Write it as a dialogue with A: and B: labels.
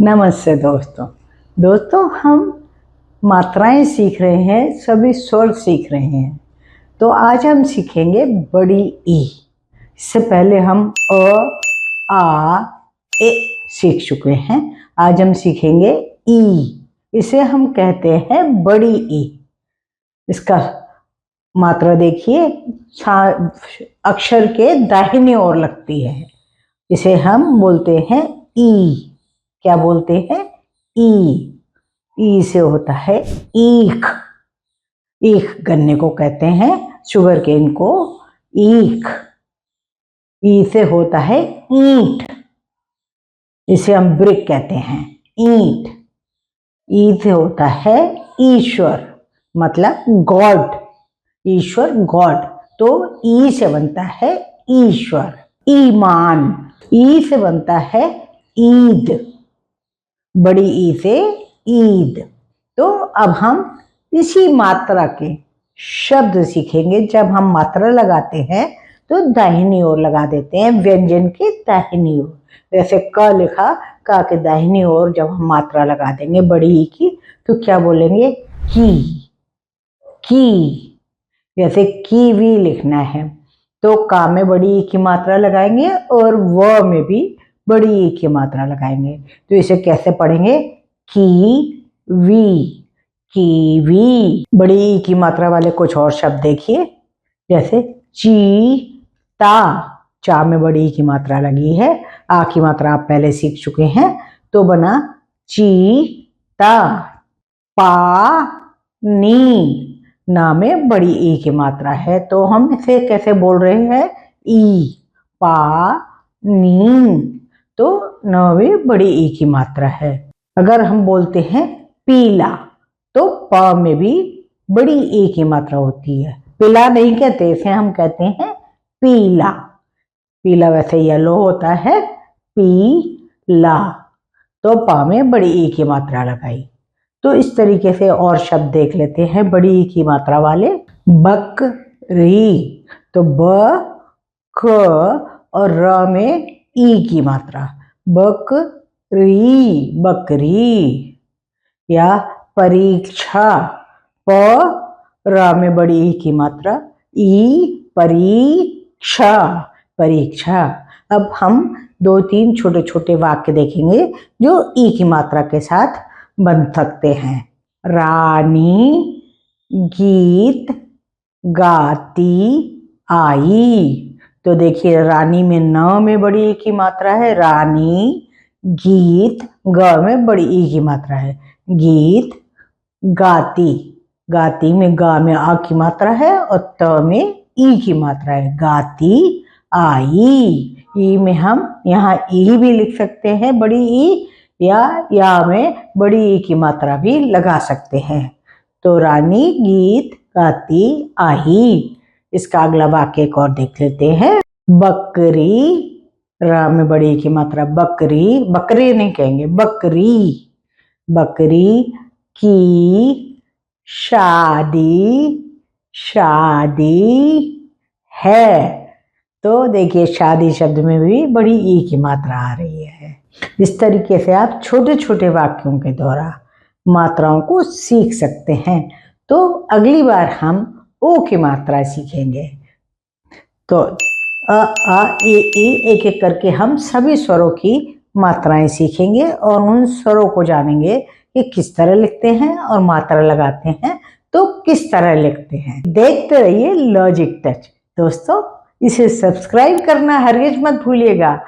A: नमस्ते दोस्तों हम मात्राएं सीख रहे हैं, सभी स्वर सीख रहे हैं। तो आज हम सीखेंगे बड़ी ई। इससे पहले हम अ, आ, ए सीख चुके हैं। आज हम सीखेंगे ई। इसे हम कहते हैं बड़ी ई। इसका मात्रा देखिए, अक्षर के दाहिनी ओर लगती है। इसे हम बोलते हैं ई। क्या बोलते हैं? ई। ई से होता है ईख। ईख गन्ने को कहते हैं, शुगर केन को ईख। ई से होता है ईंट। इसे हम ब्रिक कहते हैं, ईंट। ई से होता है ईश्वर, मतलब गॉड। ईश्वर, गॉड। तो ई से बनता है ईश्वर। ईमान। ई से बनता है ईद। बड़ी ई से ईद। तो अब हम इसी मात्रा के शब्द सीखेंगे। जब हम मात्रा लगाते हैं तो दाहिनी ओर लगा देते हैं, व्यंजन के दाहिनी ओर। जैसे क लिखा, क के दाहिनी ओर जब हम मात्रा लगा देंगे बड़ी ई की, तो क्या बोलेंगे? की। जैसे कीवी लिखना है तो का में बड़ी ई की मात्रा लगाएंगे और व में भी बड़ी ई की मात्रा लगाएंगे। तो इसे कैसे पढ़ेंगे? कीवी। कीवी। बड़ी ई की मात्रा वाले कुछ और शब्द देखिए, जैसे चीता। चा में बड़ी ई की मात्रा लगी है, आ की मात्रा आप पहले सीख चुके हैं, तो बना चीता। पानी। ना में बड़ी ई की मात्रा है, तो हम इसे कैसे बोल रहे हैं? ई। पानी। तो न में बड़ी ई की मात्रा है। अगर हम बोलते हैं पीला, तो प में भी बड़ी ई की मात्रा होती है। पीला नहीं कहते, इसे हम कहते हैं पीला। पीला वैसे येलो होता है, पीला। तो प में बड़ी ई की मात्रा लगाई। तो इस तरीके से और शब्द देख लेते हैं बड़ी ई की मात्रा वाले। बकरी। तो ब, क और र में ई की मात्रा। बकरी, बकरी। या परीक्षा। प, र में बड़ी ई की मात्रा, ई, परीक्षा, परीक्षा। अब हम 2-3 छोटे छोटे वाक्य देखेंगे जो ई की मात्रा के साथ बन सकते हैं। रानी गीत गाती आई। तो देखिए, रानी में न में बड़ी ई की मात्रा है, रानी। गीत, ग में बड़ी ई की मात्रा है, गीत गाती। गाती में गा में आ की मात्रा है और त में ई की मात्रा है, गाती आई। ई में हम यहाँ ई भी लिख सकते हैं, बड़ी ई, या में बड़ी ई की मात्रा भी लगा सकते हैं। तो रानी गीत गाती आई। इसका अगला वाक्य एक और देख लेते हैं। बकरी। रा में बड़ी ई की मात्रा, बकरी। बकरी नहीं कहेंगे, बकरी। बकरी की शादी, शादी है। तो देखिए, शादी शब्द में भी बड़ी ई की मात्रा आ रही है। इस तरीके से आप छोटे छोटे वाक्यों के द्वारा मात्राओं को सीख सकते हैं। तो अगली बार हम ओ की मात्रा सीखेंगे। तो अ, आ, ए, एक एक करके हम सभी स्वरों की मात्राएं सीखेंगे और उन स्वरों को जानेंगे कि किस तरह लिखते हैं और मात्रा लगाते हैं तो किस तरह लिखते हैं। देखते रहिए लॉजिक टच। दोस्तों, इसे सब्सक्राइब करना हरगिज मत भूलिएगा।